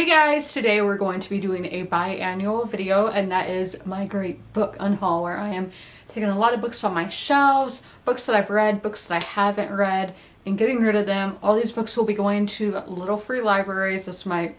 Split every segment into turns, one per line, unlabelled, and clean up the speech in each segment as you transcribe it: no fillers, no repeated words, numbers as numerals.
Hey guys, today we're going to be doing a biannual video, and that is my great book unhaul, where I am taking a lot of books on my shelves, books that I've read, books that I haven't read, and getting rid of them. All these books will be going to little free libraries. It's one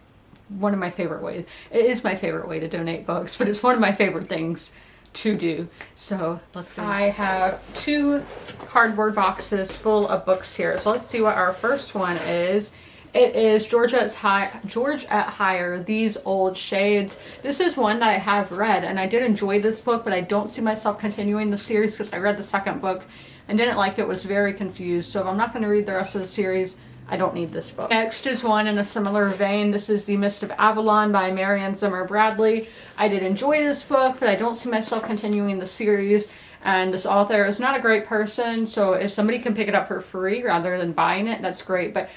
of my favorite ways. It is my favorite way to donate books, but it's one of my favorite things to do. So let's go. I have two cardboard boxes full of books here. So let's see what our first one is. It is George at Higher, These Old Shades. This is one that I have read, and I did enjoy this book, but I don't see myself continuing the series because I read the second book and didn't like it, was very confused. So if I'm not going to read the rest of the series, I don't need this book. Next is one in a similar vein. This is The Mist of Avalon by Marianne Zimmer Bradley. I did enjoy this book, but I don't see myself continuing the series. And this author is not a great person, so if somebody can pick it up for free rather than buying it, that's great. But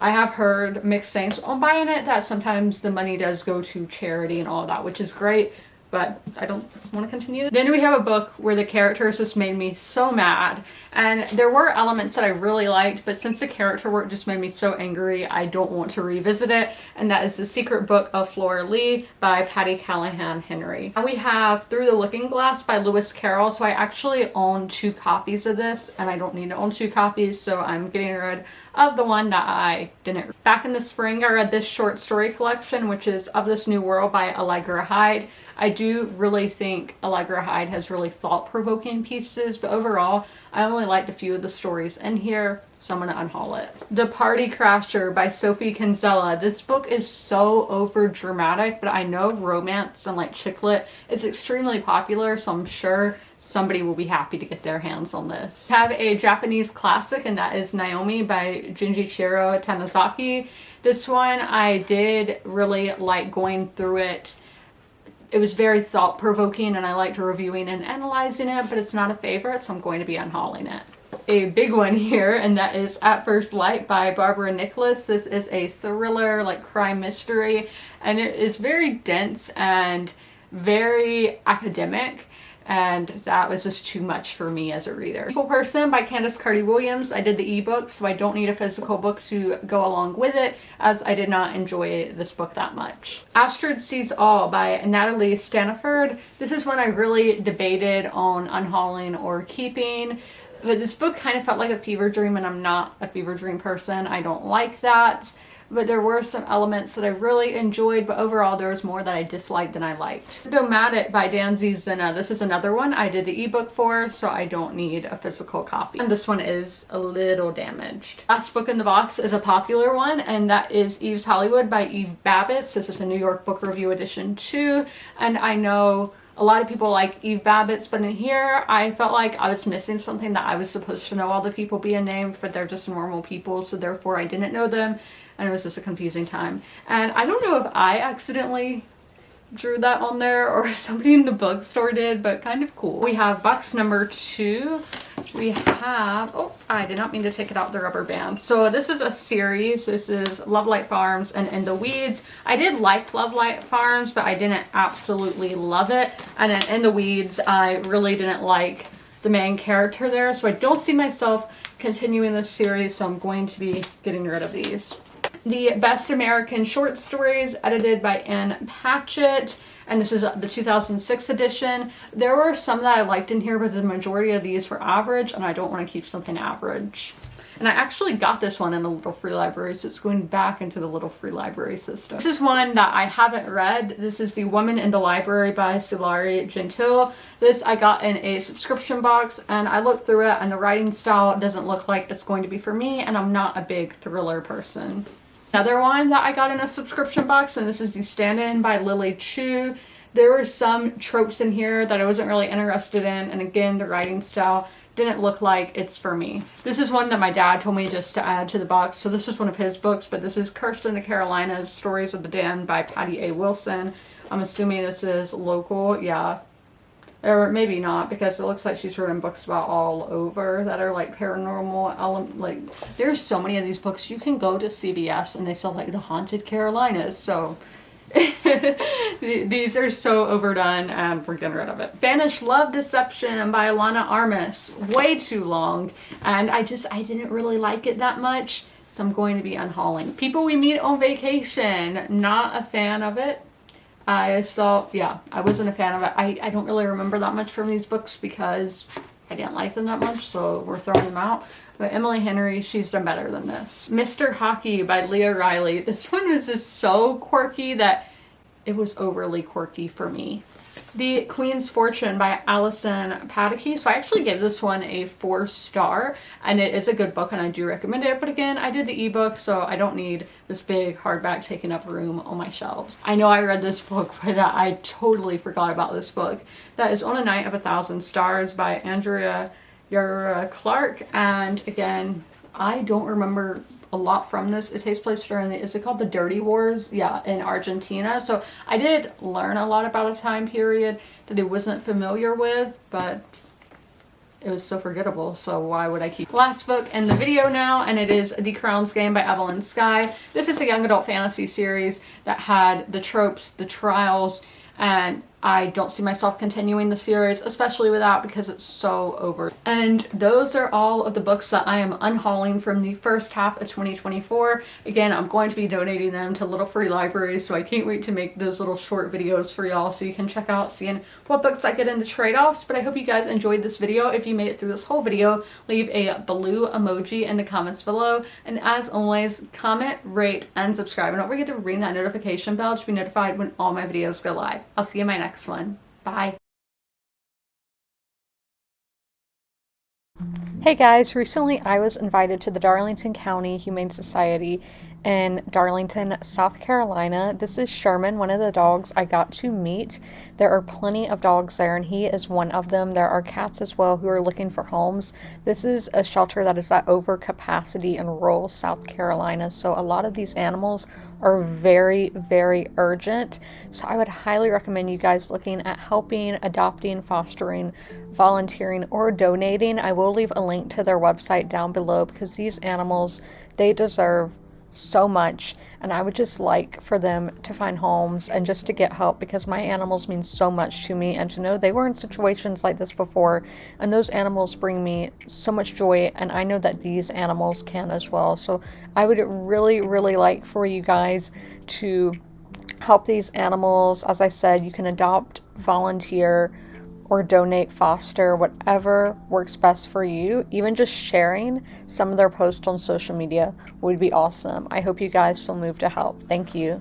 I have heard mixed things on buying it, that sometimes the money does go to charity and all of that, which is great, but I don't want to continue. Then we have a book where the characters just made me so mad, and there were elements that I really liked, but since the character work just made me so angry, I don't want to revisit it, and that is The Secret Book of Flora Lee by Patty Callahan Henry. And we have Through the Looking Glass by Lewis Carroll. So I actually own 2 copies of this, and I don't need to own 2 copies, so I'm getting rid of the one that I didn't read. Back in the spring, I read this short story collection, which is Of This New World by Allegra Hyde. I do really think Allegra Hyde has really thought-provoking pieces, but overall, I only liked a few of the stories in here, so I'm going to unhaul it. The Party Crasher by Sophie Kinsella. This book is so over dramatic, but I know romance and like chick lit is extremely popular, so I'm sure somebody will be happy to get their hands on this. I have a Japanese classic, and that is Naomi by Junjichiro Tanizaki. This one I did really like going through it. It was very thought-provoking, and I liked reviewing and analyzing it, but it's not a favorite, so I'm going to be unhauling it. A big one here, and that is At First Light by Barbara Nicholas. This is a thriller, like crime mystery, and it is very dense and very academic, and that was just too much for me as a reader. People Person by Candace Carty Williams. I did the ebook, so I don't need a physical book to go along with it, as I did not enjoy this book that much. Astrid Sees All by Natalie Staniford. This is one I really debated on unhauling or keeping, but this book kind of felt like a fever dream, and I'm not a fever dream person. I don't like that. But there were some elements that I really enjoyed, but overall there was more that I disliked than I liked. Domatic by Danzy Zinna. This is another one I did the ebook for, so I don't need a physical copy. And this one is a little damaged. Last book in the box is a popular one, and that is Eve's Hollywood by Eve Babbitts. This is a New York Book Review edition too, and I know a lot of people like Eve Babbitts, but in here I felt like I was missing something, that I was supposed to know all the people being named, but they're just normal people, so therefore I didn't know them, and it was just a confusing time. And I don't know if I accidentally drew that on there or somebody in the bookstore did, but kind of cool. We have box number 2. We have, oh, I did not mean to take it out the rubber band. So this is a series. This is Love Light Farms and In the Weeds. I did like Love Light Farms, but I didn't absolutely love it. And then In the Weeds, I really didn't like the main character there. So I don't see myself continuing this series, so I'm going to be getting rid of these. The Best American Short Stories, edited by Ann Patchett, and this is the 2006 edition. There were some that I liked in here, but the majority of these were average, and I don't want to keep something average. And I actually got this one in a little free library, so it's going back into the little free library system. This is one that I haven't read. This is The Woman in the Library by Sulari Gentile. This I got in a subscription box, and I looked through it, and the writing style doesn't look like it's going to be for me, and I'm not a big thriller person. Another one that I got in a subscription box, and this is The Stand-In by Lily Chu. There were some tropes in here that I wasn't really interested in, and again, the writing style didn't look like it's for me. This is one that my dad told me just to add to the box, so this is one of his books, but this is Cursed in the Carolinas, Stories of the Damned by Patty A. Wilson. I'm assuming this is local, yeah. Or maybe not, because it looks like she's written books about all over that are like paranormal element. Like, there's so many of these books. You can go to CVS and they sell like the Haunted Carolinas, so these are so overdone, and we're getting rid of it. Spanish Love Deception by Alana Armas. Way too long, and I didn't really like it that much. So I'm going to be unhauling. People We Meet on Vacation. Not a fan of it. I wasn't a fan of it. I don't really remember that much from these books because I didn't like them that much, so we're throwing them out. But Emily Henry, she's done better than this. Mr. Hockey by Leah Riley. This one was just so quirky that it was overly quirky for me. The Queen's Fortune by Alison Pataky. So I actually gave this one a 4-star, and it is a good book and I do recommend it. But again, I did the ebook, so I don't need this big hardback taking up room on my shelves. I know I read this book, but I totally forgot about this book. That is On a Night of 1,000 Stars by Andrea Yara Clark. And again, I don't remember a lot from this. It takes place during is it called the Dirty Wars? Yeah, in Argentina. So I did learn a lot about a time period that I wasn't familiar with, but it was so forgettable, so why would I keep last book in the video now, and it is The Crown's Game by Evelyn Skye. This is a young adult fantasy series that had the tropes, the trials, and I don't see myself continuing the series, especially without, because it's so over. And those are all of the books that I am unhauling from the first half of 2024. Again, I'm going to be donating them to little free libraries, so I can't wait to make those little short videos for y'all so you can check out seeing what books I get in the trade-offs. But I hope you guys enjoyed this video. If you made it through this whole video, leave a blue emoji in the comments below. And as always, comment, rate, and subscribe. And don't forget to ring that notification bell to be notified when all my videos go live. I'll see you in my next one. Bye. Hey guys, recently I was invited to the Darlington County Humane Society in Darlington, South Carolina. This is Sherman, one of the dogs I got to meet. There are plenty of dogs there, and he is one of them. There are cats as well who are looking for homes. This is a shelter that is at over capacity in rural South Carolina, so a lot of these animals are very, very urgent. So I would highly recommend you guys looking at helping, adopting, fostering, volunteering, or donating. I will leave a link to their website down below because these animals, they deserve so much, and I would just like for them to find homes and just to get help, because my animals mean so much to me, and to know they were in situations like this before, and those animals bring me so much joy, and I know that these animals can as well. So I would really, really like for you guys to help these animals. As I said, you can adopt, volunteer, or donate, foster, whatever works best for you. Even just sharing some of their posts on social media would be awesome. I hope you guys feel moved to help. Thank you.